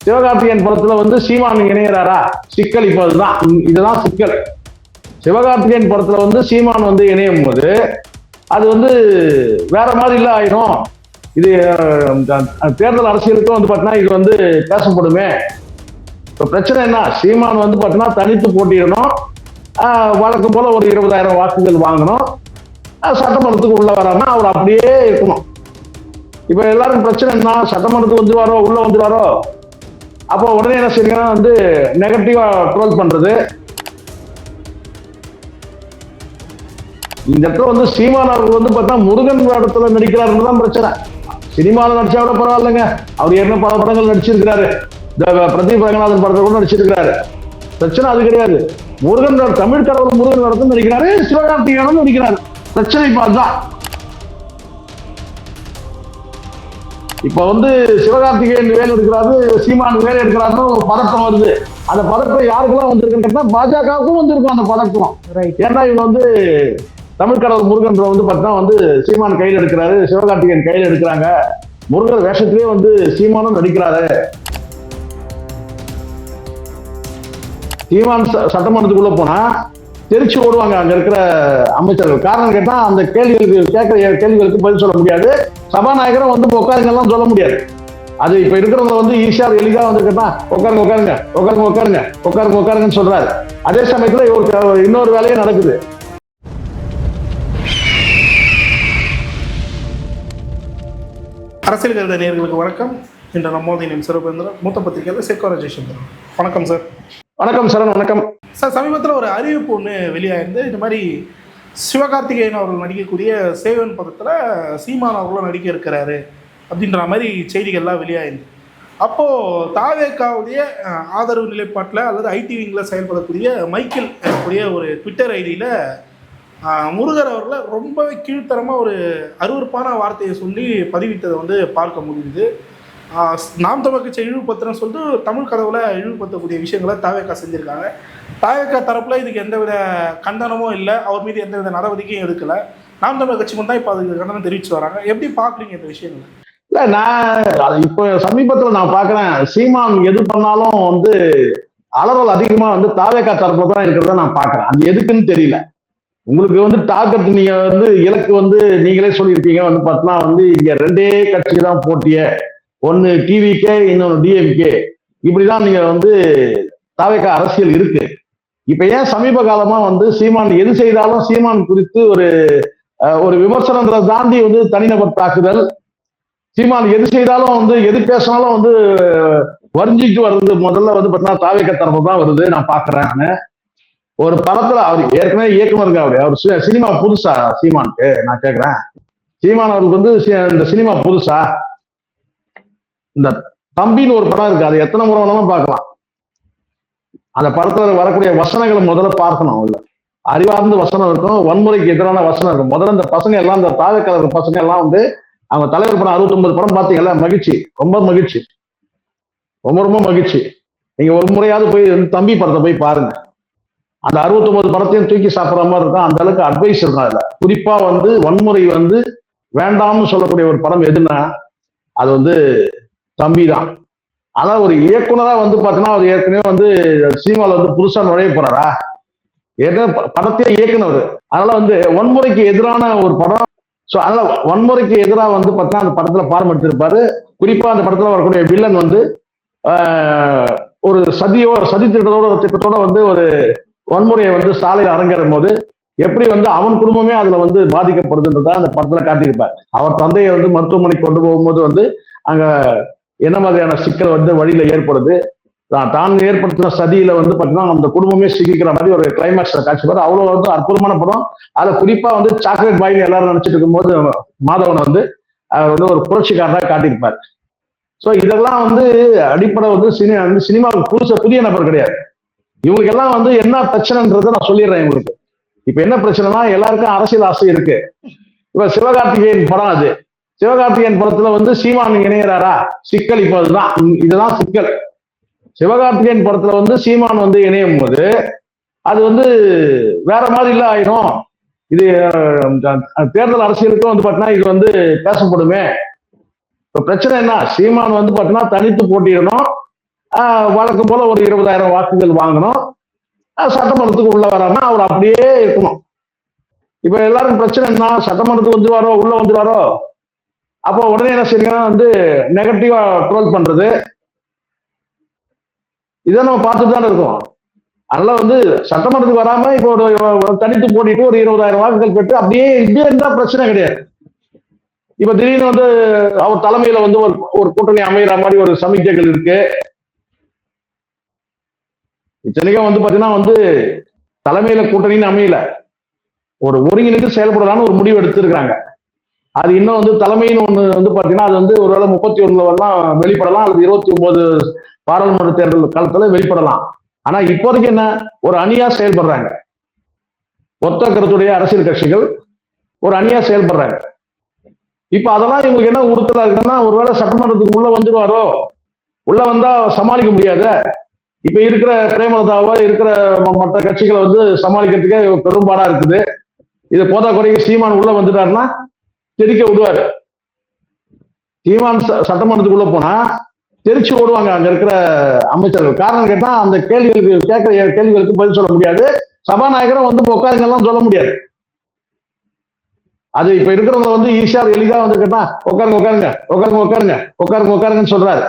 சிவகார்த்திகேயன் படத்துல வந்து சீமான் இணையறாரா? சிக்கல் இப்ப அதுதான், இதுதான் சிக்கல். சிவகார்த்திகேயன் படத்துல வந்து சீமான் வந்து இணையும் போது அது வந்து வேற மாதிரி இல்ல ஆயிடும். இது தேர்தல் அரசியலுக்கும் வந்து பாத்தீங்கன்னா இது வந்து பேசப்படுமே. இப்ப பிரச்சனை என்ன, சீமான் வந்து பாத்தீங்கன்னா தனித்து போட்டியிடணும், வழக்கம் போல ஒரு 20,000 வாக்குகள் வாங்கணும், சட்டமன்றத்துக்கு உள்ள வராம அவர் அப்படியே இருக்கணும். இப்ப எல்லாரும் பிரச்சனை என்ன, சட்டமன்றத்துக்கு வந்துருவாரோ உள்ள வந்துருவாரோ, அப்போ உடனே என்ன செய்யணும்னா வந்து நெகட்டிவா ட்ரோல் பண்றது. இந்த இடத்துல வந்து சீமான் அவர்கள் வந்து பார்த்தா முருகன் இடத்துல நடிக்கிறாருன்னு தான் பிரச்சனை. சினிமாவில் நடிச்சா கூட பரவாயில்லைங்க, அவர் ஏற்கனவே பல படங்கள் நடிச்சிருக்கிறாரு, பிரதீப் ரங்கநாதன் படத்தை கூட நடிச்சிருக்கிறாரு, பிரச்சனை அது கிடையாது. முருகன் தமிழ் கடவுள் முருகன் இடத்துல நடிக்கிறாரு, சிவகார்த்திகேயனும் நடிக்கிறாரு, பிரச்சனை இப்ப அதுதான். இப்ப வந்து சிவகார்த்திகேயன் வேலை எடுக்கிறாரு, சீமான் வேலை எடுக்கிறாருன்னு ஒரு பதட்டம் வருது. அந்த பதட்டம் யாருக்கெல்லாம் வந்திருக்குன்னு பாஜகவுக்கும் வந்திருக்கும் அந்த பதட்டம். ஏன்னா இவங்க வந்து தமிழ் கடவுள் முருகன் வந்து பார்த்தா வந்து சீமான் கையில் எடுக்கிறாரு, சிவகார்த்திகேயன் கையில் எடுக்கிறாங்க, முருகன் வேஷத்திலேயே வந்து சீமானும் நடிக்கிறாரு. சீமான் சட்டமன்றத்துக்குள்ள போனா தெரிச்சு ஓடுவாங்க அங்க இருக்கிற அமைச்சர்கள். காரணம் கேட்டா அந்த கேள்விகளுக்கு கேட்கிற கேள்விகளுக்கு பதில் சொல்ல முடியாது, சபாநாயகரும் வந்து உட்காருங்கெல்லாம் சொல்ல முடியாது. அது இப்ப இருக்கிறவங்க வந்து ஈஸியா எளிதா வந்து கேட்டா உட்காருங்க உட்காருங்க உட்காருங்க உட்காருங்க உட்காருங்க உட்காருங்கன்னு சொல்றாரு. அதே சமயத்துல இன்னொரு வேலையும் நடக்குது. அரசியல் கருத நேயர்களுக்கு வணக்கம். இன்று நம்மோது என் சிறப்பேந்திரன், மூத்த பத்திரிகையாளர் சேக்கோரா ஜெயசந்திரன். வணக்கம் சார். வணக்கம் சரண். வணக்கம் சார். சமீபத்தில் ஒரு அறிவிப்பு ஒன்று வெளியாயிருந்து, இந்த மாதிரி சிவகார்த்திகேயன் அவர்கள் நடிக்கக்கூடிய சேவன் படத்தில் சீமான் அவர்களும் நடிக்க இருக்கிறாரு அப்படின்ற மாதிரி செய்திகள்லாம் வெளியாயிருந்து, அப்போது தாவேக்காவுடைய ஆதரவு நிலைப்பாட்டில் அல்லது ஐடிவிங்கில் செயல்படக்கூடிய மைக்கேல் எனக்கூடிய ஒரு ட்விட்டர் ஐடியில் முருகர் அவர்களை ரொம்ப கீழ்த்தரமாக ஒரு அருவருப்பான வார்த்தையை சொல்லி பதிவிட்டதை வந்து பார்க்க முடியுது. நாம் தமிழ் கட்சியை இழிவுபடுத்துறேன்னு சொல்லிட்டு தமிழ் கடவுளை இழிவுபடுத்தக்கூடிய விஷயங்களை தாவேக்கா செஞ்சுருக்காங்க. தாவேக்கா தரப்பில் இதுக்கு எந்தவித கண்டனமும் இல்லை, அவர் மீது எந்தவித நடவடிக்கையும் எடுக்கலை. நாம் தமிழ் கட்சி மட்டும் தான் இப்போ அதுக்கு கண்டனம் தெரிவித்து வராங்க. எப்படி பார்க்குறீங்க இந்த விஷயங்களை? இல்லை, நான் இப்போ சமீபத்தில் நான் பார்க்குறேன், சீமான் எது பண்ணாலும் வந்து அலறல் அதிகமாக வந்து தாவேக்கா தரப்பில் தான் இருக்கிறத நான் பார்க்குறேன். அது எதுக்குன்னு தெரியல. உங்களுக்கு வந்து டார்கெட் நீங்க வந்து இலக்கு வந்து நீங்களே சொல்லியிருக்கீங்க வந்து பார்த்தீங்கன்னா வந்து இங்க 2 கட்சி தான் போட்டிய, ஒன்னு டிவிகே இன்னொன்னு டிஎம்கே, இப்படிதான் நீங்க வந்து தாவேக்கா அரசியல் இருக்கு. இப்ப ஏன் சமீப காலமா வந்து சீமான் எது செய்தாலும் சீமான் குறித்து ஒரு விமர்சனங்களை தாண்டி வந்து தனிநபர் தாக்குதல், சீமான் எது செய்தாலும் வந்து எது பேசினாலும் வந்து வரிஞ்சிட்டு வருது. முதல்ல வந்து பார்த்தீங்கன்னா தாவேக்கா தரப்பு தான் வருது நான் பாக்குறேன். நான் ஒரு படத்துல அவர் ஏற்கனவே இயக்குனருங்க, அவர் சினிமா புதுசா சீமானுக்கு? நான் கேட்கிறேன், சீமான் அவருக்கு வந்து இந்த சினிமா புதுசா? இந்த தம்பின்னு ஒரு படம் இருக்கு, அது எத்தனை முறை வேணாலும் பார்க்கலாம். அந்த படத்துல வரக்கூடிய வசனங்களை முதல்ல பார்க்கணும். இல்ல அறிவார்ந்த வசனம் இருக்கும், வன்முறைக்கு எதிரான வசனம் இருக்கும். முதல்ல இந்த பசங்க எல்லாம், இந்த தாவேக்கா பசங்க எல்லாம் வந்து அவங்க தலைவர் படம் 69 படம் பார்த்தீங்கல்ல, மகிழ்ச்சி, ரொம்ப மகிழ்ச்சி, ரொம்ப ரொம்ப மகிழ்ச்சி. நீங்க ஒரு முறையாவது போய் தம்பி படத்தை போய் பாருங்க. அந்த 69 படத்தையும் தூக்கி சாப்பிட்ற மாதிரி இருக்கும். அந்த அளவுக்கு அட்வைஸ் இருக்கும். அதுல குறிப்பா வந்து வன்முறை வந்து வேண்டாம்னு சொல்லக்கூடிய ஒரு படம் எதுன்னா அது வந்து தம்பி தான். ஆனா ஒரு இயக்குனரா வந்து பாத்தீங்கன்னா அவர் ஏற்கனவே வந்து சினிமாவில் வந்து புதுசா நுழைய போறாரா? ஏற்கனவே படத்தையே இயக்குனவர். அதனால வந்து வன்முறைக்கு எதிரான ஒரு படம். ஸோ அதனால வன்முறைக்கு எதிராக வந்து பார்த்தீங்கன்னா அந்த படத்துல பாரம் எடுத்திருப்பாரு. குறிப்பா அந்த படத்துல வரக்கூடிய வில்லன் வந்து ஒரு சதி திட்டத்தோட வந்து ஒரு வன்முறையை வந்து சாலையில் அரங்கேறும் போது எப்படி வந்து அவன் குடும்பமே அதுல வந்து பாதிக்கப்படுதுன்றதா அந்த படத்துல காட்டியிருப்பார். அவர் தந்தையை வந்து மருத்துவமனைக்கு கொண்டு போகும்போது வந்து அங்க என்ன மாதிரியான சிக்கல் வந்து வழியில ஏற்படுது, தான் ஏற்படுத்தின சதியில வந்து பார்த்தீங்கன்னா அந்த குடும்பமே சிக்கிக்கிற மாதிரி ஒரு கிளைமேக்ஸ்ல காட்சிப்பாரு. அவ்வளவு வந்து அற்புதமான படம். அதுல குறிப்பா வந்து சாக்லேட் பாய்னு எல்லாரும் நினைச்சிட்டு இருக்கும்போது மாதவனை வந்து அவர் வந்து ஒரு புரட்சிக்காரராக காட்டியிருப்பார். ஸோ இதெல்லாம் வந்து அடிப்படை வந்து சினிமாவுக்கு புதிய நபர் கிடையாது. இவங்களுக்கு எல்லாம் வந்து என்ன பிரச்சனைன்றதை நான் சொல்லிடுறேன். இவங்களுக்கு இப்ப என்ன பிரச்சனைனா எல்லாருக்கும் அரசியல் ஆசை இருக்கு. இப்ப சிவகார்த்திகேயன் படம், அது சிவகார்த்திகேயன் படத்துல வந்து சீமான் இணையறாரா? சிக்கல் இப்ப அதுதான், இதுதான் சிக்கல். சிவகார்த்திகேயன் படத்துல வந்து சீமான் வந்து இணையும் போது அது வந்து வேற மாதிரி இல்ல ஆயிடும். இது தேர்தல் அரசியலுக்கும் வந்து பாத்தீங்கன்னா இது வந்து பேசப்படுமே. இப்ப பிரச்சனை என்ன, சீமான் வந்து பாத்தீங்கன்னா தனித்து போட்டியிடணும், வழக்கம் போல ஒரு 20,000 வாக்குகள் வாங்கணும். சட்டமன்றத்துக்கு உள்ள வராம அவர் அப்படியே இருக்கணும். இப்ப எல்லாரும் பிரச்சனை என்ன, சட்டமன்றத்துக்கு வந்துருவாரோ, உள்ள வந்துருவாரோ, அப்போ உடனே என்ன செய்யுங்கன்னா வந்து நெகட்டிவா ட்ரோல் பண்றது, இதை நம்ம பார்த்துட்டு தான் இருக்கோம். அதனால வந்து சட்டமன்றத்துக்கு வராம இப்போ ஒரு தனித்து போட்டிட்டு ஒரு 20,000 வாக்குகள் பெற்று அப்படியே இப்படியே இருந்தா பிரச்சனை கிடையாது. இப்ப திடீர்னு வந்து அவர் தலைமையில வந்து ஒரு கூட்டணி அமைகிற மாதிரி ஒரு சமிக்கைகள் இருக்கு. இத்தனைக்கும் வந்து பாத்தீங்கன்னா வந்து தலைமையில கூட்டணின்னு அமையல, ஒரு ஒருங்கிணைந்து செயல்படலான்னு ஒரு முடிவு எடுத்திருக்காங்க. அது இன்னும் வந்து தலைமைன்னு ஒண்ணு வந்து பாத்தீங்கன்னா அது வந்து ஒருவேளை 31 வரலாம் வெளிப்படலாம், அல்லது 29 பாராளுமன்ற தேர்தல் காலத்துல வெளிப்படலாம். ஆனா இப்போதைக்கு என்ன, ஒரு அணியா செயல்படுறாங்க. ஒத்த கருத்துடைய அரசியல் கட்சிகள் ஒரு அணியா செயல்படுறாங்க. இப்ப அதெல்லாம் இவங்களுக்கு என்ன உறுத்தலா இருக்குன்னா, ஒருவேளை சட்டமன்றத்துக்கு உள்ள வந்துருவாரோ, உள்ள வந்தா சமாளிக்க முடியாது. இப்ப இருக்கிற பிரேமலதாவோ இருக்கிற மற்ற கட்சிகளை வந்து சமாளிக்கிறதுக்கே பெரும்பாடா இருக்குது. இது போதா குறைக்கு சீமான் உள்ள வந்துட்டாருன்னா தெரிக்க விடுவாரு. சீமான் சட்டமன்றத்துக்குள்ள போனா தெரிச்சு ஓடுவாங்க அங்க இருக்கிற அமைச்சர்கள். காரணம் கேட்டா அந்த கேள்விகளுக்கு கேட்கிற கேள்விகளுக்கு பதில் சொல்ல முடியாது. சபாநாயகரும் வந்து உட்காருங்கெல்லாம் சொல்ல முடியாது. அது இப்ப இருக்கிறவங்க வந்து ஈஸியா எளிதா வந்து கேட்டா உட்காருங்க உட்காருங்க உட்காருங்க உட்காருங்க உட்காருங்க உட்காருங்கன்னு சொல்றாரு.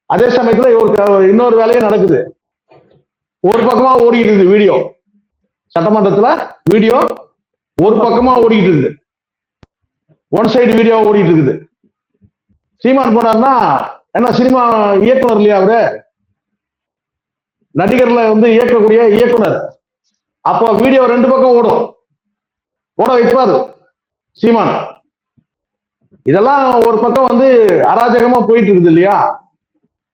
அதே சமயத்துல இன்னொரு வேலையும் நடக்குது. ஒரு பக்கமா ஓடிட்டு இருக்குது வீடியோ, சட்டமன்றத்துல வீடியோ ஒரு பக்கமா ஓடிட்டு இருக்குது, ஒன் சைடு வீடியோ ஓடிட்டு இருக்குது. சீமான் போனார்னா என்ன, சினிமா இயக்குனர் இல்லையா அவரு, நடிகர்ல வந்து இயக்கக்கூடிய இயக்குனர். அப்போ வீடியோ ரெண்டு பக்கம் ஓடும், ஓட வைப்பாரு சீமான். இதெல்லாம் ஒரு பக்கம் வந்து அராஜகமா போயிட்டு இருக்குது இல்லையா.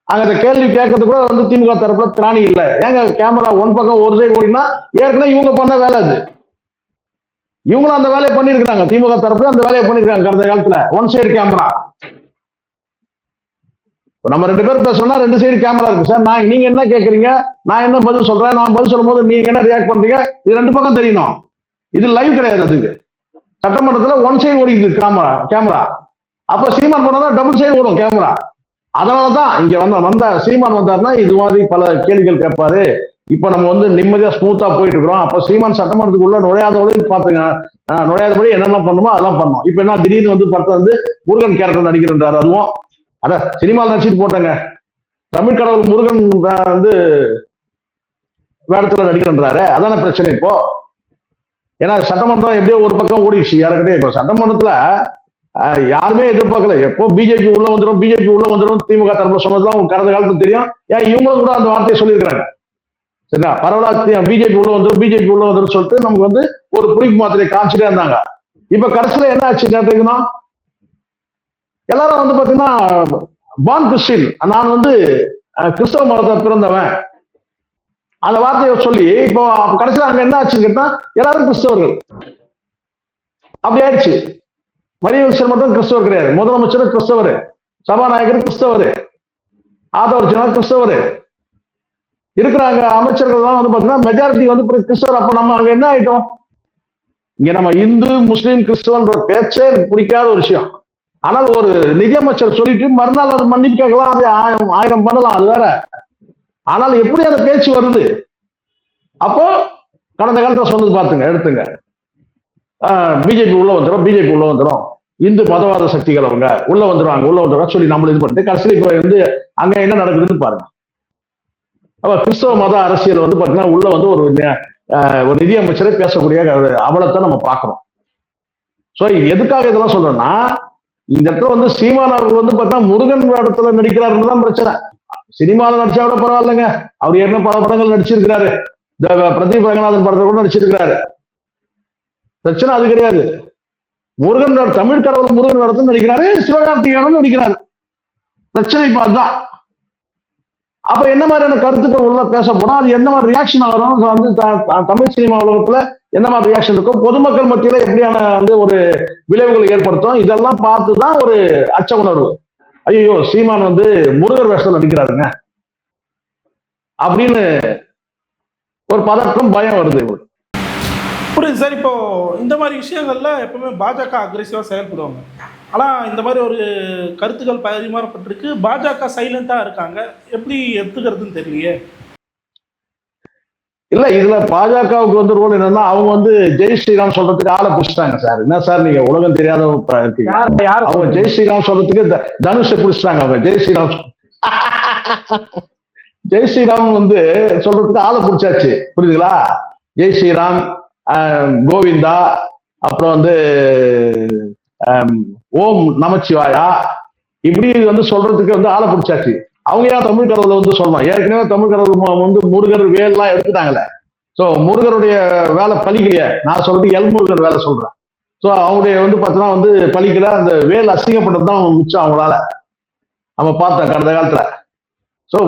அங்க அந்த கேள்வி கேட்கறது கூட வந்து திமுக தரப்புல திராணி இல்லை. ஏங்க கேமரா ஒன் பக்கம் ஒரு சைடு ஓடினா ஏற்கனவே இவங்க பண்ண வேலை அது. இவங்களும் அந்த வேலையை பண்ணிருக்காங்க, திமுக தரப்புல அந்த வேலையை பண்ணிருக்காங்க கடந்த காலத்துல. ஒன் சைடு கேமரா, நம்ம ரெண்டு பேரும் பேசணும்னா ரெண்டு சைடு கேமரா இருக்கு சார். நீங்க என்ன கேட்கறீங்க, நான் என்ன பதில் சொல்றேன், நான் பதில் சொல்லும் போது நீங்க என்ன ரியாக்ட் பண்றீங்க, இது ரெண்டு பக்கம் தெரியணும். இது லைவ் கிடையாது. அதுக்கு சட்டமன்றத்துல ஒன் சைடு ஓடிக்குது கேமரா. அப்ப சீமான் போனா டபுள் சைடு ஓடும் கேமரா. அதனாலதான் இங்க வந்த சீமான் வந்தாருன்னா இது மாதிரி பல கேள்விகள் கேட்பாரு. இப்ப நம்ம வந்து நிம்மதியா ஸ்மூத்தா போயிட்டு இருக்கிறோம். அப்ப சீமான் சட்டமன்றத்துக்கு உள்ள நுழையாதபடி பாத்துங்க, நுழையாதபடி என்னென்ன பண்ணுமோ அதெல்லாம் பண்ணோம். இப்ப என்ன திடீர்னு வந்து படத்தை வந்து முருகன் கேரக்டர் நடிக்கிறன்றாரு. அதுவும் அத சினிமாவில் நடிச்சிட்டு போட்டாங்க, தமிழ் கடவுள் முருகன் வந்து வேடத்துல நடிக்கிறன்றாரு. அதான பிரச்சனை இப்போ. ஏன்னா சட்டமன்றம் எப்படியோ ஒரு பக்கம் ஓடிடுச்சு யாருக்கிட்டே. இப்போ சட்டமன்றத்துல யாருமே எதிர்பார்க்கல, எப்போ பிஜேபி உள்ள வந்துடும் பிஜேபி உள்ள வந்துடும் திமுக தரப்புல சொன்னதுலாம் கடந்த காலத்துக்கு தெரியும். ஏன் இவங்களும் கூட அந்த வார்த்தையை சொல்லியிருக்கிறாங்க. சரிங்களா, பரவாயில்ல பிஜேபி உள்ள வந்துடும் பிஜேபி உள்ள வந்துடும் சொல்லிட்டு நமக்கு வந்து ஒரு புளிப்பு மாத்திரையை காமிச்சிட்டே இருந்தாங்க. இப்ப கடைசியில என்ன ஆச்சு கேட்டீங்கன்னா, எல்லாரும் வந்து பாத்தீங்கன்னா பான் கிறிஸ்டின், நான் வந்து கிறிஸ்தவ மதத்தை பிறந்தவன் அந்த வார்த்தையை சொல்லி இப்போ கடைசியில் அங்க என்ன ஆச்சுன்னு கேட்டா எல்லாரும் கிறிஸ்தவர்கள். அப்படி ஆயிடுச்சு. மணிவல்சர் மட்டும் கிறிஸ்தவர் கிடையாது, முதலமைச்சர் கிறிஸ்தவர், சபாநாயகர் கிறிஸ்தவர், ஆதவர்ஜனா கிறிஸ்தவர் இருக்கிறாங்க. அமைச்சர்கள் தான் வந்து பாத்தீங்கன்னா மெஜாரிட்டி வந்து கிறிஸ்தவர். அப்ப நம்ம அங்க என்ன ஆயிட்டோம், இங்க நம்ம இந்து முஸ்லீம் கிறிஸ்தவன்ற பேச்சே பிடிக்காத ஒரு விஷயம். ஆனால் ஒரு நிதியமைச்சர் சொல்லிட்டு மறுநாள் அது மன்னிப்பு கேட்கலாம், அது ஆயிரம் பண்ணலாம், அது வேற. ஆனால் எப்படி அந்த பேச்சு வருது, அப்போ கடந்த காலத்துல சொன்னது பாத்துங்க, எடுத்துங்க, பிஜேபி உள்ள வந்துடும் பிஜேபி உள்ள வந்துடும், இந்து மதவாத சக்திகள் அவங்க உள்ள வந்துடுவாங்க சொல்லி நம்மள இது பண்ணிட்டு கடைசியில் இப்ப வந்து அங்க என்ன நடக்குதுன்னு பாருங்க. அப்ப கிறிஸ்தவ மத அரசியல் வந்து பாத்தீங்கன்னா உள்ள வந்து ஒரு நிதியமைச்சரை பேசக்கூடிய அவலத்தை நம்ம பார்க்கிறோம். சோ எதுக்காக இதெல்லாம் சொல்றேன்னா, இந்த இடத்துல வந்து சீமான் அவர்கள் வந்து பார்த்தா முருகன் இடத்துல நடிக்கிறாருன்னு தான் பிரச்சனை. சினிமாவில் நடிச்சா விட பரவாயில்லைங்க, அவர் ஏற்கனவே பல படங்கள் நடிச்சிருக்கிறாரு, பிரதீப் ரங்கநாதன் படத்தை கூட நடிச்சிருக்கிறாரு. பிரச்சனை அது கிடையாது. முருகன் தமிழ் கடவுள் முருகன் இடத்துல நடிக்கிறாரு, சிவகார்த்திகேயனும் நடிக்கிறாரு. பிரச்சனை இப்ப அதுதான். அப்ப என்ன மாதிரியான கருத்துக்கள் உள்ள பேச போனா அது என்ன மாதிரி ரியாக்ஷன் ஆகும், வந்து தமிழ் சினிமா உலகத்துல என்ன மாதிரி ரியாக்ஷன் இருக்கும், பொதுமக்கள் மத்தியில எப்படியான வந்து ஒரு விளைவுகள் ஏற்படுத்தும், இதெல்லாம் பார்த்துதான் ஒரு அச்ச உணர்வு. ஐயோ சீமான் வந்து முருகர் வேஷத்துல நடிக்கிறாருங்க அப்படின்னு ஒரு பதற்றம், பயம் வருது. புரியுது சார். இப்போ இந்த மாதிரி விஷயங்கள்ல எப்பவுமே பாஜக அக்ரெசிவா செயல்படுவாங்க. ஆனால் இந்த மாதிரி ஒரு கருத்துக்கள் பரிமாறப்பட்டிருக்கு. பாஜக சைலண்டாக இருக்காங்க. எப்படி எடுத்துக்கிறதுன்னு தெரியலையே. இல்ல இதுல பாஜகவுக்கு வந்து ரோல் என்னன்னா, அவங்க வந்து ஜெய் ஸ்ரீராம் சொல்றதுக்கு ஆளை பிடிச்சிட்டாங்க சார். என்ன சார் நீங்க உலகம் தெரியாத இருக்கீங்க. அவங்க ஜெய் ஸ்ரீராம் சொல்றதுக்கு தனுஷை பிடிச்சிட்டாங்க. அவங்க ஜெய் ஸ்ரீராம் ஜெய் ஸ்ரீராம் வந்து சொல்றதுக்கு ஆளை பிடிச்சாச்சு. புரியுதுங்களா? ஜெய் ஸ்ரீராம், கோவிந்தா, அப்புறம் வந்து ஓம் நமச்சிவாயா, இப்படி வந்து சொல்றதுக்கு வந்து ஆளை பிடிச்சாச்சு. அவங்க ஏன் தமிழ் கடவுளை வந்து சொல்லணும்? ஏற்கனவே தமிழ் கடவுள் வந்து முருகர் வேல்லாம் எடுத்துட்டாங்களே. ஸோ முருகருடைய வேலை பலிக்கலையே. நான் சொல்றது எல்முருகர் வேலை சொல்றேன். ஸோ அவங்களுடைய வந்து பார்த்தீங்கன்னா வந்து பலிக்கல. அந்த வேல் அசிங்கப்பட்டது தான் மிச்சம் அவங்களால நம்ம பார்த்தோம் கடந்த காலத்துல. ஸோ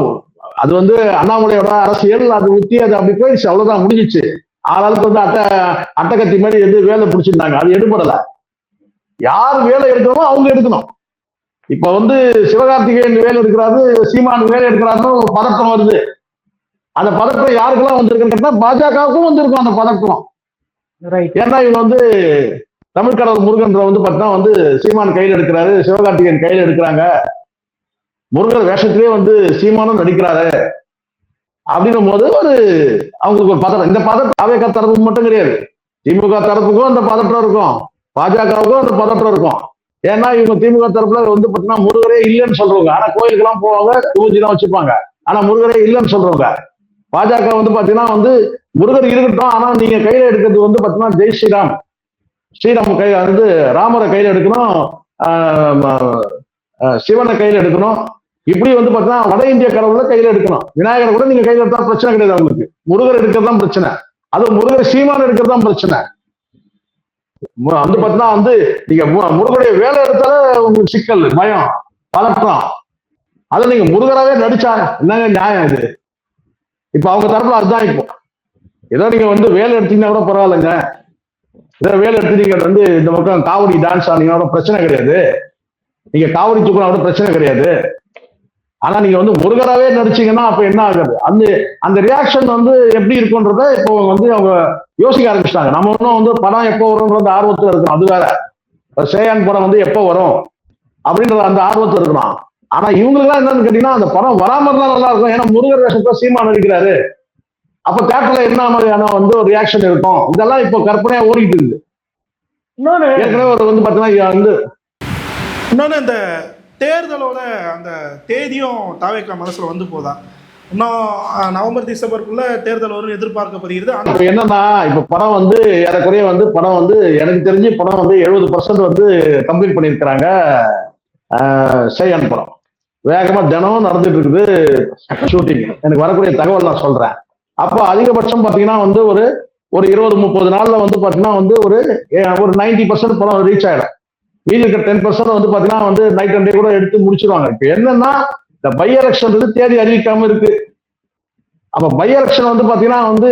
அது வந்து அண்ணாமலையோட அரசியல் அது ஊற்றி அது அப்படி போயிடுச்சு. அவ்வளவுதான், முடிஞ்சிச்சு. ஆளாளுக்கு வந்து அட்டகத்தி மாதிரி வந்து வேலை பிடிச்சிருந்தாங்க. அது எடுபடலை. யார் வேலை எடுக்கணுமோ அவங்க எடுக்கணும். இப்ப வந்து சிவகார்த்திகேயன் வேலை எடுக்கிறாரு, சீமான் வேலை எடுக்கிறாருன்னு ஒரு பதட்டம் வருது. அந்த பதட்டம் யாருக்கெல்லாம் வந்திருக்குன்னா பாஜகவுக்கும் வந்திருக்கும் அந்த பதட்டம். ஏன்னா இவங்க வந்து தமிழ் கடவுள் முருகன்ற வந்து பார்த்தீங்கன்னா வந்து சீமான் கையில் எடுக்கிறாரு, சிவகார்த்திகேயன் கையில் எடுக்கிறாங்க, முருகர் வேஷத்திலே வந்து சீமானும் நடிக்கிறாரு அப்படின்னும் போது ஒரு அவங்களுக்கு ஒரு பதட்டம். இந்த பதட்டம் அவைக்க தரப்பு மட்டும் கிடையாது, திமுக தரப்புக்கும் அந்த பதட்டம் இருக்கும், பாஜகவுக்கும் அந்த பதட்டம் இருக்கும். ஏன்னா இவங்க திமுக தரப்புல வந்து பாத்தீங்கன்னா முருகரே இல்லைன்னு சொல்றவங்க. ஆனா கோயிலுக்கெல்லாம் போவாங்க, பூஜை தான் வச்சுப்பாங்க. ஆனா முருகரே இல்லைன்னு சொல்றவங்க. பாஜக வந்து பாத்தீங்கன்னா வந்து முருகர் இருக்கட்டும், ஆனா நீங்க கையில எடுக்கிறது வந்து பாத்தீங்கன்னா ஜெய் ஸ்ரீராம், ஸ்ரீராம் கையில வந்து ராமரை கையில எடுக்கணும், சிவனை கையில எடுக்கணும். இப்படி வந்து பாத்தீங்கன்னா வட இந்திய கடவுளை கையில எடுக்கணும். விநாயகரை கூட நீங்க கையில எடுத்தா பிரச்சனை கிடையாது அவங்களுக்கு. முருகர் எடுக்கிறது தான் பிரச்சனை. அது முருகர் சீமான் எடுக்கிறது தான் பிரச்சனை. வந்து பாத்தீங்கன்னா வந்து நீங்க முருகனுடைய வேலை எடுத்தாலே உங்களுக்கு சிக்கல், பயம், பதற்றம். அதை நீங்க முருகராவே நடிச்சா என்னங்க நியாயம் இது? இப்ப அவங்க தரப்புல அதுதான். இப்போ ஏதோ நீங்க வந்து வேலை எடுத்தீங்கன்னா கூட பரவாயில்லைங்க. ஏதோ வேலை எடுத்து நீங்க வந்து இந்த பக்கம் காவடி டான்ஸ் ஆனீங்கன்னா கூட பிரச்சனை கிடையாது. நீங்க காவடி தூக்கினா கூட பிரச்சனை கிடையாது. ஆனா நீங்க வந்து முருகராவே நடிச்சீங்கன்னா அப்ப என்ன ஆகுது? அந்த ரியாக்ஷன் வந்து எப்படி இருக்குன்றத இப்போ வந்து அவங்க யோசிக்க ஆரம்பிச்சிட்டாங்க. நம்ம இன்னும் வந்து படம் எப்போ வரும்ன்றது ஆர்வத்துல இருக்கணும். அது வேற. சேயான் படம் வந்து எப்போ வரும் அப்படின்ற அந்த ஆர்வத்துல இருக்கணும். ஆனா இவங்களுக்குலாம் என்னன்னு கேட்டீங்கன்னா அந்த படம் வராம இருந்தா நல்லா இருக்கும். ஏன்னா முருகர் வேஷத்தை சீமான் நடிக்கிறாரு. அப்ப தேட்டர்ல என்ன மாதிரியான வந்து ஒரு ரியாக்ஷன் இருக்கும்? இதெல்லாம் இப்போ கற்பனையா ஓடிட்டு இருக்கு. ஏற்கனவே ஒரு வந்து பாத்தீங்கன்னா வந்து இன்னொன்னு இந்த தேர்தலோட அந்த தேதியும் தாவேக்கா மனசுல வந்து போதா? இன்னும் நவம்பர் டிசம்பருக்குள்ள தேர்தல் வரும் எதிர்பார்க்கப்படுகிறது. என்னன்னா இப்ப படம் வந்து ஏறக்குறைய வந்து படம் வந்து எனக்கு தெரிஞ்சு படம் வந்து 70% வந்து கம்ப்ளீட் பண்ணியிருக்கிறாங்க. சேயான் படம் வேகமா தினமும் நடந்துட்டு இருக்குது ஷூட்டிங். எனக்கு வரக்கூடிய தகவல் நான் சொல்றேன். அப்போ அதிகபட்சம் பாத்தீங்கன்னா வந்து ஒரு 20-30 நாள்ல வந்து பாத்தீங்கன்னா வந்து ஒரு 90% படம் ரீச் ஆயிடும். மீதி இருக்க 10% வந்து பாத்தீங்கன்னா வந்து நைட் அண்ட் டே கூட எடுத்து முடிச்சிருவாங்க. இப்ப என்னன்னா இந்த பை எலெக்ஷன் தேதி அறிவிக்காம இருக்கு. அப்ப பை எலெக்ஷன் வந்து பாத்தீங்கன்னா வந்து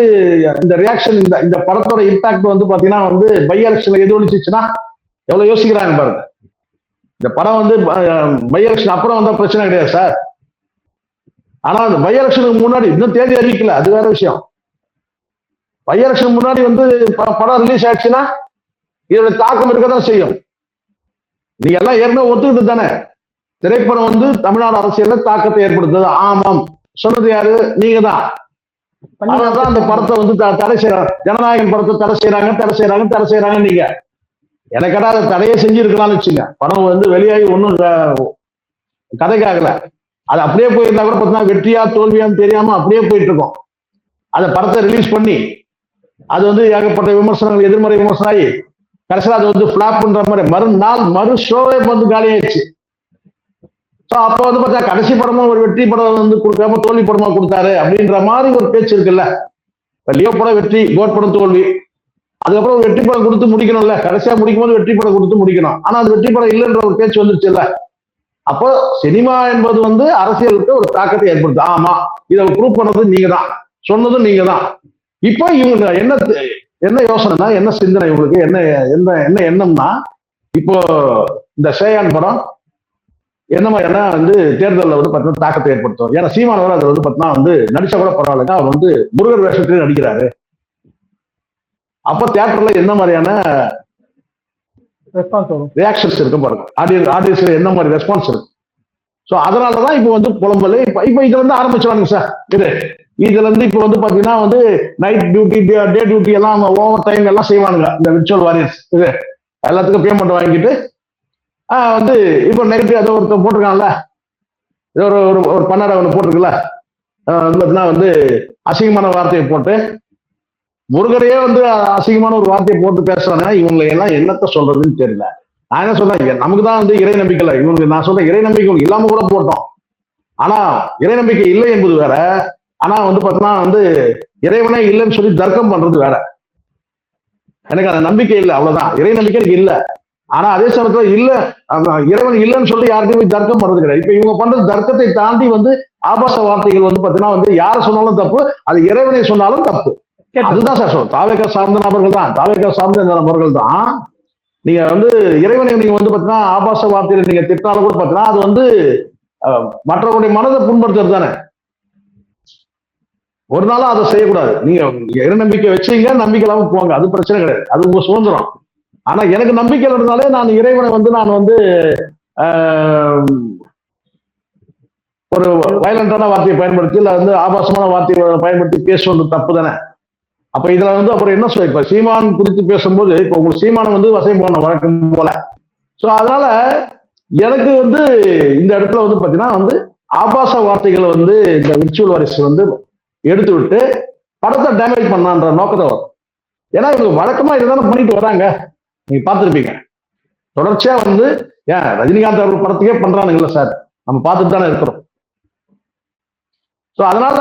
இந்த ரியாக்ஷன் இந்த படத்தோட இம்பாக்ட் வந்து பாத்தீங்கன்னா வந்து பை எலெக்ஷன்ல எதிரொலிச்சுன்னா எவ்வளவு யோசிக்கிறாங்க பாருங்க. இந்த படம் வந்து பை எலெக்ஷன் அப்புறம் வந்தா பிரச்சனை கிடையாது சார். ஆனா அந்த பை எலெக்ஷனுக்கு முன்னாடி இன்னும் தேதி அறிவிக்கல, அது வேற விஷயம். பை எலெக்ஷன் முன்னாடி வந்து படம் ரிலீஸ் ஆயிடுச்சுன்னா இதோட தாக்கம் இருக்கதான் செய்யும். நீங்க எல்லாம் ஏற்கனவே ஒத்துக்கிட்டு தானே திரைப்படம் வந்து தமிழ்நாடு அரசியல்ல தாக்கத்தை ஏற்படுத்துது. ஆமாம், சொன்னது யாரு? நீங்க தான். அதனாலதான் அந்த படத்தை வந்து தடை செய்யறாங்க. ஜனநாயகன் படத்தை தடை செய்யறாங்க. நீங்க எனக்கு அதை தடையே செஞ்சிருக்கலாம்னு வச்சுங்க. படம் வந்து வெளியாகி ஒன்றும் கதைக்காகல. அது அப்படியே போயிருந்தா கூட பார்த்தீங்கன்னா வெற்றியா தோல்வியான்னு தெரியாம அப்படியே போயிட்டு இருக்கோம். அந்த படத்தை ரிலீஸ் பண்ணி அது வந்து ஏகப்பட்ட விமர்சனங்கள், எதிர்மறை விமர்சனம் ஆகி கடைசியில் அது வந்து பிளாப் பண்ற மாதிரி மறு ஷோவே வந்து காலி ஆயிடுச்சு. அப்போ வந்து பார்த்தா கடைசி படமும் ஒரு வெற்றி படம் வந்து கொடுக்காம தோல்வி படமா கொடுத்தாரு அப்படின்ற மாதிரி ஒரு பேச்சு இருக்குல்ல. லியோ படம் வெற்றி, கோட் படம் தோல்வி. அதுக்கப்புறம் ஒரு வெற்றி படம் கொடுத்து முடிக்கணும்ல, கடைசியா முடிக்கும் போது வெற்றி படம் கொடுத்து முடிக்கணும். ஆனா அது வெற்றி படம் இல்லைன்ற ஒரு பேச்சு வந்துருச்சு இல்ல. அப்போ சினிமா என்பது வந்து அரசியலுக்கு ஒரு தாக்கத்தை ஏற்படுத்து. ஆமா, இதை ப்ரூவ் பண்ணது நீங்க தான், சொன்னதும் நீங்க தான். இப்போ இவங்க என்ன யோசனைனா, என்ன சிந்தனை இவங்களுக்கு, என்ன எண்ணம்னா, இப்போ இந்த சேயான் படம் என்ன மாதிரியான வந்து தேர்தலில் வந்து பார்த்தீங்கன்னா தாக்கத்தை ஏற்படுத்தும். ஏன்னா சீமானவர் அதை வந்து பார்த்தீங்கன்னா வந்து நடிச்சா கூட பரவாயில்லைங்க, அவர் வந்து முருகர் வேஷத்திலே நடிக்கிறாரு. அப்போ தியேட்டர்ல என்ன மாதிரியான ரியாக்ஷன்ஸ் இருக்கு பாருங்க, ஆடியன்ஸ்ல என்ன மாதிரி ரெஸ்பான்ஸ் இருக்கு. ஸோ அதனாலதான் இப்போ வந்து புலம்பல் இப்போ இதுல இருந்து ஆரம்பிச்சுவாங்க சார். இதுல இருந்து இப்போ வந்து பாத்தீங்கன்னா வந்து நைட் டியூட்டி, டே டியூட்டி எல்லாம் ஓவர் டைம் எல்லாம் செய்வானுங்க இந்த விர்ச்சுவல் வாரியர்ஸ். இது எல்லாத்துக்கும் பேமெண்ட் வாங்கிட்டு வந்து இப்போ நைட்டு அதை ஒருத்தர் போட்டிருக்காங்கல்ல, ஒரு ஒரு பண்ணாட ஒன்று போட்டிருக்குல்ல, வந்து அசிங்கமான வார்த்தையை போட்டு முருகரையே வந்து அசிங்கமான ஒரு வார்த்தையை போட்டு பேசுறாங்க. இவங்களை எல்லாம் என்னத்த சொல்றதுன்னு தெரியல. நான் என்ன சொல்றேன், நமக்கு தான் வந்து இறை நம்பிக்கை இல்லை. இவங்களுக்கு நான் சொல்றேன் இறை நம்பிக்கை இல்லாம கூட போட்டோம். ஆனா இறை நம்பிக்கை இல்லை என்பது வேற. ஆனா வந்து பார்த்தீங்கன்னா வந்து இறைவனே இல்லைன்னு சொல்லி தர்க்கம் பண்றது வேற. எனக்கு அந்த நம்பிக்கை இல்லை, அவ்வளவுதான். இறை நம்பிக்கை எனக்கு இல்லை. ஆனா அதே சமயத்துல இல்ல, இறைவன் இல்லைன்னு சொல்லி யாருக்குமே தர்க்கம் பண்றது கிடையாது. இப்ப இவங்க பண்றது தர்க்கத்தை தாண்டி வந்து ஆபாச வார்த்தைகள் வந்து பாத்தீங்கன்னா வந்து யார சொன்னாலும் தப்பு, அது இறைவனை சொன்னாலும் தப்பு. அதுதான் சார் சொல்றேன். தாவேகா சார்ந்த நபர்கள் தான், தாவேகா சார்ந்த நபர்கள் தான். நீங்க வந்து இறைவனை நீங்க வந்து பாத்தீங்கன்னா ஆபாச வார்த்தையில நீங்க திட்டாலும் கூட பாத்தீங்கன்னா அது வந்து மற்றவருடைய மனதை புண்படுத்துறது தானே. ஒரு நாளும் அதை செய்யக்கூடாது. நீங்க இறை நம்பிக்கை வச்சீங்க, நம்பிக்கை இல்லாம போங்க, அது பிரச்சனை கிடையாது, அது உங்க சுதந்திரம். ஆனா எனக்கு நம்பிக்கை இருந்தாலே நான் இறைவனை வந்து நான் வந்து ஒரு வயலண்டான வார்த்தையை பயன்படுத்தி இல்ல வந்து ஆபாசமான வார்த்தையை பயன்படுத்தி பேசுவது தப்பு தானே. அப்ப இதுல வந்து அப்புறம் என்ன சொல்ல, இப்ப சீமான் குறித்து பேசும்போது இப்ப உங்களுக்கு சீமானம் வந்து வசம் போன வழக்கம் போல. சோ அதனால எனக்கு வந்து இந்த இடத்துல வந்து பாத்தீங்கன்னா வந்து ஆபாச வார்த்தைகளை வந்து இந்த விர்ச்சுவல் வாரிசு வந்து எடுத்து விட்டு படத்தை டேமேஜ் பண்ணான்ற நோக்கத்தை வரும். ஏன்னா இவங்க வழக்கமா இதுதானே பண்ணிட்டு வராங்க, நீங்க பார்த்துருப்பீங்க. தொடர்ச்சியா வந்து ஏன் ரஜினிகாந்த் அவர்கள் படத்துக்கே பண்றானுங்கல்ல சார், நம்ம பார்த்துட்டு தானே இருக்கிறோம். ஸோ அதனால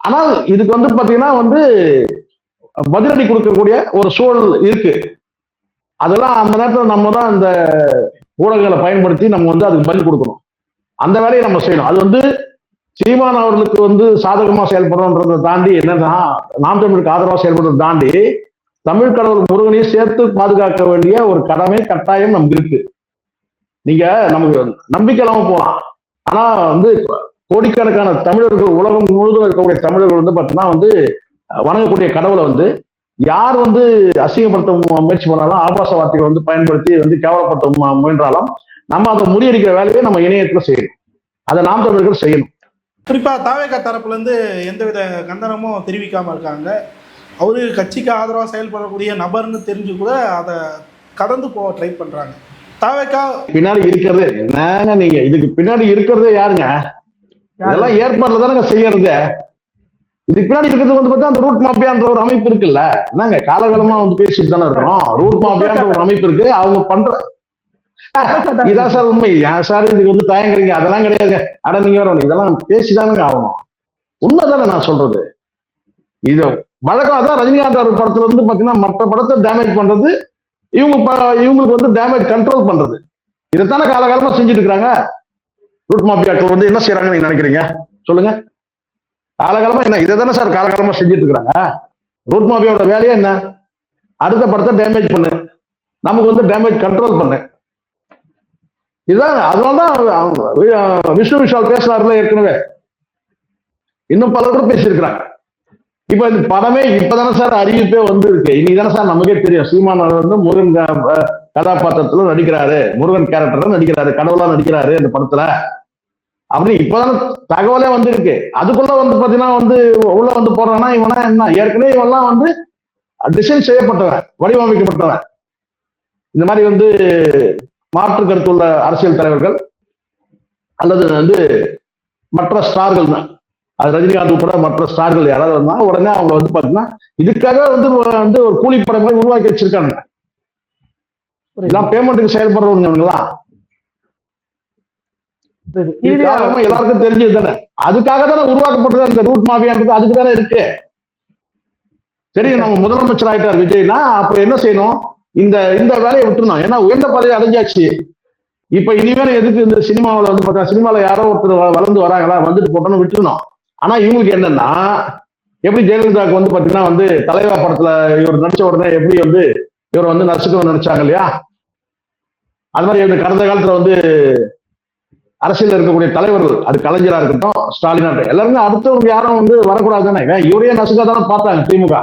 ஆனால் இதுக்கு வந்து பாத்தீங்கன்னா வந்து பதிலடி கொடுக்கக்கூடிய ஒரு சூழல் இருக்கு. அதெல்லாம் அந்த நேரத்தில் நம்ம தான் இந்த ஊடகங்களை பயன்படுத்தி நம்ம வந்து அதுக்கு பதில் கொடுக்கணும். அந்த வேலையை நம்ம செய்யணும். அது வந்து சீமான் அவர்களுக்கு வந்து சாதகமா செயல்படுறோன்றதை தாண்டி என்னன்னா நாம் தமிழுக்கு ஆதரவாக செயல்படுறதை தாண்டி தமிழ் கடவுள் முருகனையும் சேர்த்து பாதுகாக்க வேண்டிய ஒரு கடமை கட்டாயம் நமக்கு இருக்கு. நீங்க நமக்கு நம்பிக்கை இல்லாம போகலாம், ஆனா வந்து கோடிக்கணக்கான தமிழர்கள் உலகம் முழுவதும் இருக்கக்கூடிய தமிழர்கள் வந்து பார்த்தீங்கன்னா வந்து வணங்கக்கூடிய கடவுளை வந்து யார் வந்து அசிங்கப்படுத்த முயற்சி பண்ணாலும், ஆபாச வார்த்தைகளை வந்து பயன்படுத்தி வந்து கேவலப்படுத்த முயன்றாலும் நம்ம அதை முறியடிக்கிற வேலையை நம்ம இணையத்துல செய்யணும். அதை நாம் தமிழர்கள் செய்யணும். குறிப்பா தாவேகா தரப்புல இருந்து எந்தவித கண்டனமும் தெரிவிக்காம இருக்காங்க. அவரு கட்சிக்கு ஆதரவாக செயல்படக்கூடிய நபர்னு தெரிஞ்சு கூட அதை கடந்து போக ட்ரை பண்றாங்க. தாவேகா பின்னாடி இருக்கிறது என்னங்க, நீங்க இதுக்கு பின்னாடி இருக்கிறதே யாருங்க? இதெல்லாம் ஏற்பாடுல தானே செய்யறது. இதுக்கு பின்னாடி இருக்கிறது வந்து பார்த்தா அந்த ரூட் மாஃபியான்ற ஒரு அமைப்பு இருக்குல்ல. என்னங்க காலகாலமா வந்து பேசிட்டு தானே இருக்கணும். ரூட் மாஃபியான்ற ஒரு அமைப்பு இருக்கு, அவங்க பண்ற இதான் சார் உண்மை. ஏன் சார் இதுக்கு வந்து தயங்குறீங்க? அதெல்லாம் கிடையாது. அட நீங்க வரணும், இதெல்லாம் பேசிதானுங்க ஆகணும். உண்மைதானே நான் சொல்றது. இது வழக்கம். அதான் ரஜினிகாந்த் அவர் படத்துல வந்து பாத்தீங்கன்னா மற்ற படத்தை டேமேஜ் பண்றது, இவங்களுக்கு வந்து டேமேஜ் கண்ட்ரோல் பண்றது, இதைத்தானே காலகாலமா செஞ்சுட்டு இருக்காங்க. ரூட் மாஃபியாக்கள் வந்து என்ன செய்யறாங்கன்னு நீங்க நினைக்கிறீங்க சொல்லுங்க? காலகாலமா என்ன இதை தானே சார் காலகாலமா செஞ்சுட்டு இருக்கிறாங்க. ரூட் மாஃபியாவோட வேலையே என்ன? அடுத்த படத்தை டேமேஜ் பண்ணு, நமக்கு வந்து டேமேஜ் கண்ட்ரோல் பண்ணு. இதுதான். அதனாலதான் விஷ்ணு விஷால் பேசுறாருல ஏற்கனவே, இன்னும் பல பேர் பேசியிருக்கிறாங்க. இப்ப இந்த படமே இப்பதானே சார் அறிவிப்பே வந்து இருக்கு. இன்னைக்குதானே சார் நமக்கே தெரியும் சீமான் வந்து முருகன் கதாபாத்திரத்துல நடிக்கிறாரு, முருகன் கேரக்டர்ல நடிக்கிறாரு, கடவுளா நடிக்கிறாரு இந்த படத்துல அப்படின்னு இப்பதானே தகவலே வந்து இருக்கு. அதுக்குள்ள வந்து பாத்தீங்கன்னா வந்து உள்ள வந்து போறான்னா இவனா என்ன, ஏற்கனவே இவெல்லாம் வந்து டிசைன் செய்யப்பட்டவன், வடிவமைக்கப்பட்டவன். இந்த மாதிரி வந்து மாற்று கருத்துள்ள அரசியல் தலைவர்கள் அல்லது வந்து மற்ற ஸ்டார்கள் தான், அது ரஜினிகாந்த் உட்பட மற்ற ஸ்டார்கள் யாராவது வந்தா உடனே அவங்க வந்து பாத்தீங்கன்னா இதுக்காக வந்து ஒரு கூலிப்படம் மாதிரி உருவாக்கி வச்சிருக்காங்க. இதெல்லாம் பேமெண்ட்டுக்கு செயல்படுறவங்கலாம் எல்லாருக்கும் தெரிஞ்சது தானே. அதுக்காக தானே உருவாக்கப்பட்டது அந்த ரூட் மாஃபியான்றது. அதுக்கு தானே இருக்கு. சரி, நம்ம முதலமைச்சர் ஆயிட்டார் விஜய்னா அப்ப என்ன செய்யணும்? இந்த வேலையை விட்டுருணும். ஏன்னா உயர்ந்த பதவி அடைஞ்சாச்சு. இப்ப இனிமேல் எதுக்கு இந்த சினிமாவில் வந்து பார்த்தா சினிமாவில் யாரோ ஒருத்தர் வளர்ந்து வராங்களா, வந்துட்டு போட்டோன்னு விட்டுருணும். ஆனா இவங்களுக்கு என்னன்னா, எப்படி ஜெயலலிதாவுக்கு வந்து பாத்தீங்கன்னா வந்து தலைவா படத்துல இவர் நடிச்ச உடனே எப்படி வந்து இவர் வந்து நடிச்சுக்கணும்னு நினைச்சாங்க இல்லையா, அது மாதிரி கடந்த காலத்துல வந்து அரசியல் இருக்கக்கூடிய தலைவர்கள், அது கலைஞரா இருக்கட்டும், ஸ்டாலினா இருக்கட்டும், எல்லாருமே அடுத்தவங்க யாரும் வந்து வரக்கூடாது தானே. இவரையே நசுக்கா தானே பார்த்தாங்க திமுக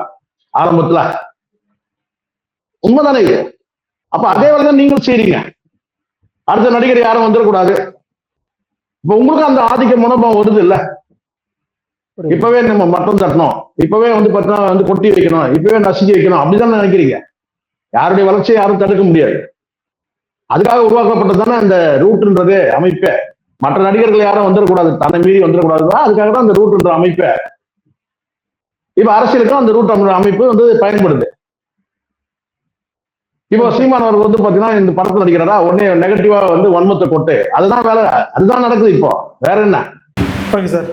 ஆரம்பத்துல. உண்மைதானே இது? அப்ப அதே வேலை தான் நீங்களும் செய்றீங்க. அடுத்த நடிகர் யாரும் வந்துடக்கூடாது. இப்ப உங்களுக்கு அந்த ஆதிக்க மனோபாவம் வருது இல்ல? இப்பவே நம்ம மட்டம் தட்டணும், இப்பவே வந்து பார்த்தீங்கன்னா வந்து கொட்டி வைக்கணும், இப்பவே நசுக்கி வைக்கணும், அப்படிதான் நினைக்கிறீங்க. யாருடைய வளர்ச்சியை யாரும் தடுக்க முடியாது. அதுக்காக உருவாக்கப்பட்டது தானே அந்த ரூட்ன்றது அமைப்பே. மற்ற நடிகர்கள் யாரும் வந்துடக்கூடாது, தன்னை மீறி வந்துடக்கூடாது, அதுக்காக தான் அந்த ரூட்ன்ற அமைப்பே. இப்ப அரசியலுக்கும் அந்த ரூட் அமைப்பு வந்து பயன்படுது. இப்போ சீமான் அவர்கள் வந்து பாத்தீங்கன்னா இந்த படத்துல நடிக்கிறாரா, உடனே நெகட்டிவா வந்து வன்மத்தை கொட்டு, அதுதான் வேலை, அதுதான் நடக்குது இப்போ. வேற என்ன? ஓகே சார்,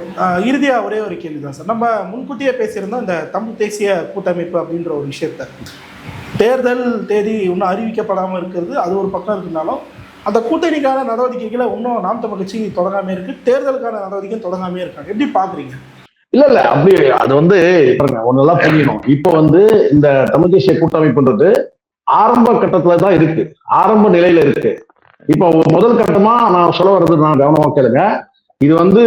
இறுதியா ஒரே ஒரு கேள்வி தான் சார். நம்ம முன்கூட்டியே பேசியிருந்தோம் இந்த தமிழ் தேசிய கூட்டமைப்பு அப்படின்ற ஒரு விஷயத்த. தேர்தல் தேதி இன்னும் அறிவிக்கப்படாமல் இருக்கிறது அது ஒரு பக்கம் இருக்குனாலும், அந்த கூட்டணிக்கான நடவடிக்கைகளை இன்னும் நாம் தமிழ் கட்சி தொடங்காமே இருக்கு, தேர்தலுக்கான நடவடிக்கையும் தொடங்காமே இருக்காங்க. எப்படி பாக்குறீங்க? இல்ல அப்படி அது வந்து ஒன்னெல்லாம் புரியணும். இப்போ வந்து இந்த தமிழ் தேசிய கூட்டமைப்புன்றது ஆரம்ப கட்டத்துல தான் இருக்கு, ஆரம்ப நிலையில இருக்கு. இப்போ முதல் கட்டமா நான் சொல்ல வர்றது நான் கவனமா கேளுங்க. இது வந்து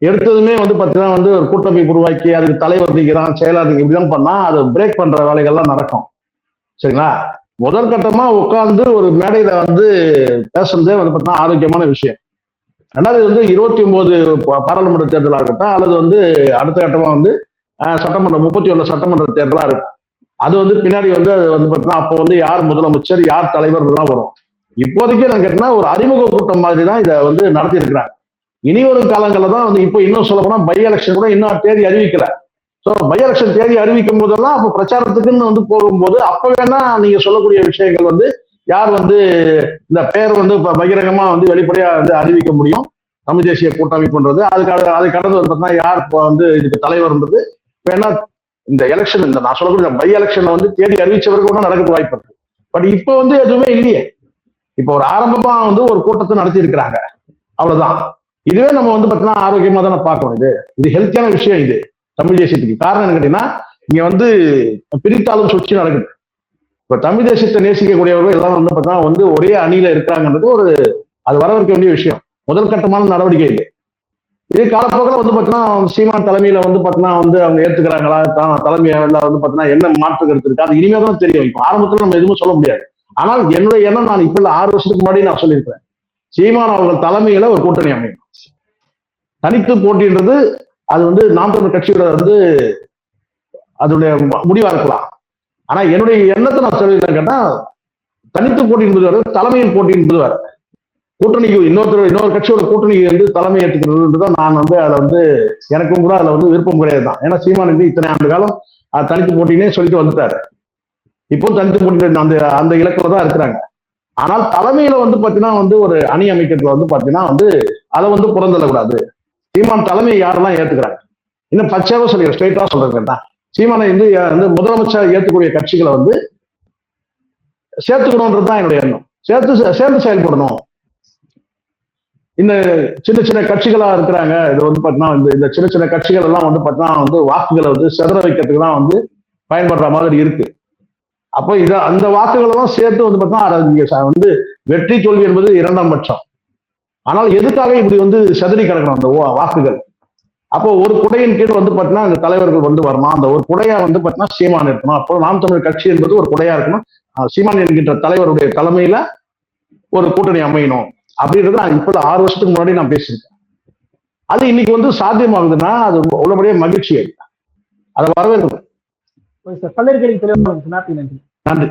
எடுத்ததுமே வந்து பாத்தீங்கன்னா வந்து ஒரு கூட்டமைப்பு உருவாக்கி அதுக்கு தலைவர் நீக்கிறான், செயலாளர் இப்படிதான் பண்ணா அது பிரேக் பண்ற வேலைகள்லாம் நடக்கும். சரிங்களா? முதல் கட்டமா உட்கார்ந்து ஒரு மேடையில வந்து பேசுறதே வந்து பார்த்தீங்கன்னா ஆரோக்கியமான விஷயம். ரெண்டாவது வந்து 29 பாராளுமன்ற தேர்தலாக இருக்கட்டும், அல்லது வந்து அடுத்த கட்டமா வந்து சட்டமன்ற 31 சட்டமன்ற தேர்தலா இருக்கும். அது வந்து பின்னாடி வந்து அது வந்து பார்த்தீங்கன்னா அப்போ வந்து யார் முதலமைச்சர் யார் தலைவர் தான் வரும். இப்போதைக்கு நான் கேட்டேன்னா ஒரு அறிமுக கூட்டம் மாதிரி தான் இதை வந்து நடத்தி இருக்கிறாங்க. இனி வரும் காலங்களில் தான் வந்து இப்போ இன்னும் சொல்ல போனா பை எலெக்ஷன் கூட இன்னும் தேதி அறிவிக்கல. ஸோ பை எலெக்ஷன் தேதி அறிவிக்கும் போதெல்லாம் அப்போ பிரச்சாரத்துக்குன்னு வந்து போகும்போது அப்ப வேணா நீங்க சொல்லக்கூடிய விஷயங்கள் வந்து யார் வந்து இந்த பேர் வந்து பகிரங்கமா வந்து வெளிப்படையா வந்து அறிவிக்க முடியும். தமிழ் தேசிய கூட்டமைப்புன்றது அதுக்கு அதை கடந்து வந்து யார் வந்து இதுக்கு தலைவர்ன்றது வேணா இந்த எலெக்ஷன் இந்த நான் சொல்லக்கூடிய பை எலெக்ஷன்ல வந்து தேதி அறிவிச்சவர்கள் கூட நடக்க வாய்ப்பு இருக்கு. பட் இப்போ வந்து எதுவுமே இல்லையே. இப்போ ஒரு ஆரம்பமா வந்து ஒரு கூட்டத்தை நடத்தி இருக்கிறாங்க, அவ்வளவுதான். இதுவே நம்ம வந்து பார்த்தீங்கன்னா ஆரோக்கியமா தானே பார்க்கணும். இது ஹெல்த்தியான விஷயம். இது தமிழ் தேசியத்துக்கு காரணம் என்ன கேட்டீங்கன்னா, இங்க வந்து பிரித்தாளும் சுற்றி நடக்குது. இப்ப தமிழ் தேசியத்தை நேசிக்கக்கூடியவர்கள் எல்லாம் வந்து பார்த்தீங்கன்னா வந்து ஒரே அணியில இருக்காங்கன்றது ஒரு அது வரவேற்க வேண்டிய விஷயம். முதல் கட்டமான நடவடிக்கை இது காலப்போக்கில் வந்து பார்த்தீங்கன்னா சீமான் தலைமையில வந்து பார்த்தீங்கன்னா வந்து அவங்க ஏத்துக்கிறாங்களா, தலைமையில வந்து பார்த்தீங்கன்னா என்ன மாற்று கருத்து இருக்கு, அது இனிமே தான் தெரியும். இப்போ ஆரம்பத்தில் நம்ம எதுவும் சொல்ல முடியாது. ஆனால் என்னுடைய எண்ணம் நான் இப்ப 6 வருஷத்துக்கு முன்னாடி நான் சொல்லியிருக்கிறேன், சீமான் அவர்கள் தலைமையில ஒரு கூட்டணி அமையும். தனித்து போட்டின்றது அது வந்து நாம் தமிழ் கட்சியோட வந்து அதனுடைய முடிவா இருக்கலாம். ஆனா என்னுடைய எண்ணத்தை நான் சொல்லியிருக்கேன் கேட்டா, தனித்து போட்டி என்பது வர, தலைமையில் போட்டி என்பது வர, கூட்டணிக்கு இன்னொரு கட்சியோட கூட்டணி வந்து தலைமை ஏற்றுக்கிறதுதான் நான் வந்து அதுல வந்து எனக்கும் கூட அதுல வந்து விருப்பம் கிடையாது தான். ஏன்னா சீமான் வந்து இத்தனை ஆண்டு காலம் தனித்து போட்டினே சொல்லிட்டு வந்துட்டாரு. இப்போ தனித்து போட்டி அந்த இலக்கில தான் இருக்கிறாங்க. ஆனால் தலைமையில வந்து பாத்தீங்கன்னா வந்து ஒரு அணி அமைக்கிறதுல வந்து பாத்தீங்கன்னா வந்து அதை வந்து புறந்தள்ளக்கூடாது. சீமான் தலைமையை யாரெல்லாம் ஏத்துக்கிறாங்க, இன்னும் பச்சையாவே சொல்லிடுறேன், ஸ்ட்ரெயிட்டா சொல்றேன், சீமானை வந்து முதலமைச்சர் ஏற்றுக்கூடிய கட்சிகளை வந்து சேர்த்துக்கணும்ன்றதுதான் என்னுடைய எண்ணம். சேர்ந்து செயல்படணும். இந்த சின்ன சின்ன கட்சிகளா இருக்கிறாங்க, இது வந்து பாத்தீங்கன்னா இந்த சின்ன சின்ன கட்சிகள் எல்லாம் வந்து பாத்தீங்கன்னா வந்து வாக்குகளை வந்து சிதற வைக்கிறதுக்கு தான் வந்து பயன்படுற மாதிரி இருக்கு. அப்போ அந்த வாக்குகள் எல்லாம் சேர்த்து வந்து பாத்தீங்கன்னா வந்து வெற்றி தோல்வி என்பது 2ஆம் பட்சம். ஆனால் எதுக்காக இப்படி வந்து செதறி கிடக்கணும் அந்த வாக்குகள்? அப்போ ஒரு குடையின் கீழ் வந்து பாத்தீங்கன்னா அந்த தலைவர்கள் வந்து வரணும். அந்த ஒரு குடையா வந்து பாத்தீங்கன்னா சீமான் இருக்கணும். அப்போ நாம் தமிழ் கட்சி என்பது ஒரு குடையா இருக்கணும். சீமான் என்கின்ற தலைவருடைய தலைமையில ஒரு கூட்டணி அமையணும் அப்படின்றது நான் இப்ப 6 வருஷத்துக்கு முன்னாடி நான் பேசியிருக்கேன். அது இன்னைக்கு வந்து சாத்தியமாகுதுன்னா அது உள்ளபடியே மகிழ்ச்சி. அதை வரவேற்கணும். பல்வேறு கேள்வி தெளிவாக நன்றி. நன்றி.